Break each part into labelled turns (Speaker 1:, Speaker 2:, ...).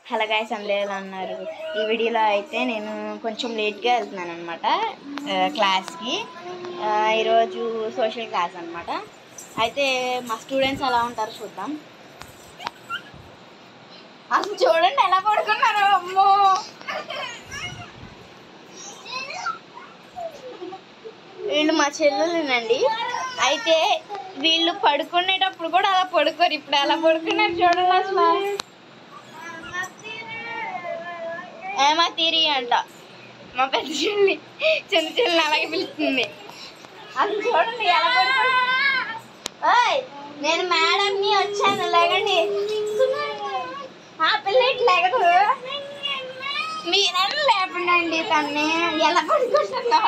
Speaker 1: Hello guys, అందరూ ఎలా ఉన్నారు? ఈ వీడియోలో అయితే నేను కొంచెం లేట్గా వెళ్తున్నాను అనమాట క్లాస్కి. ఈరోజు సోషల్ క్లాస్ అనమాట. అయితే మా స్టూడెంట్స్ ఎలా ఉంటారో చూద్దాం. అసలు చూడండి ఎలా పడుకున్నారు. అమ్మో, వీళ్ళు మా చెల్లెలేనండి. అయితే వీళ్ళు పడుకునేటప్పుడు కూడా అలా పడుకోరు. ఇప్పుడు ఎలా పడుకున్నారు చూడండి. అసలు ఏమా తీరి అంట మా పెద్ద చెల్లి చిన్న చెల్లిని అలాగే పిలుస్తుంది. అసలు చూడండి ఎలా పడుకో. నేను మేడంని వచ్చాను, లేకండి. ఆ పిల్ల ఇట్లా లేగదు, మీరైనా లేపండి తన్ని. ఎలా పడుకుంటుందో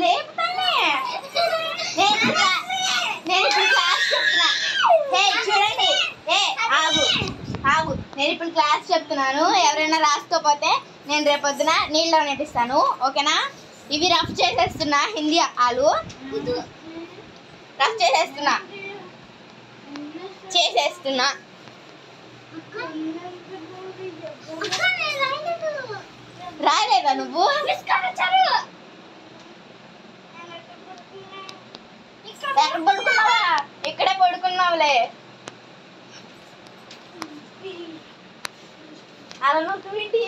Speaker 1: లేపుతానే. నేను ఇప్పుడు క్లాస్ చెప్తున్నా. చూడండి, ఆగు, నేను ఇప్పుడు క్లాస్ చెప్తున్నాను. ఎవరైనా రాసుకోపోతే నేను రేపొద్దున నీళ్ళలో నేర్పిస్తాను, ఓకేనా? ఇవి రఫ్ చేసేస్తున్నా, హిందీ ఆలు రఫ్ చేసేస్తున్నా. రాయలేదా నువ్వు? ఎక్కడ పడుకున్నావా? ఇక్కడే పడుకున్నావులే. అలా నువ్వేంటి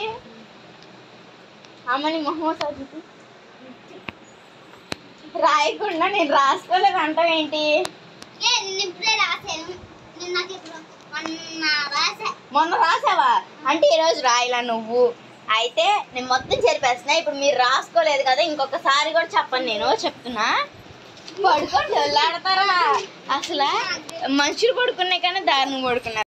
Speaker 1: అమ్మని మొహమ్మద్ రాయకుండా నేను రాసుకోలేదు అంటావేంటి? మొన్న రాసావా అంటే ఈరోజు రాయలా నువ్వు? అయితే నేను మొత్తం చెరిపేస్తున్నా. ఇప్పుడు మీరు రాసుకోలేదు కదా, ఇంకొకసారి కూడా చెప్పండి. నేను చెప్తున్నా, పడుకోండి. వెళ్ళాడతారా? అసలు మనుషులు పడుకున్నాయి కానీ దారుణంగా పడుకున్నారు.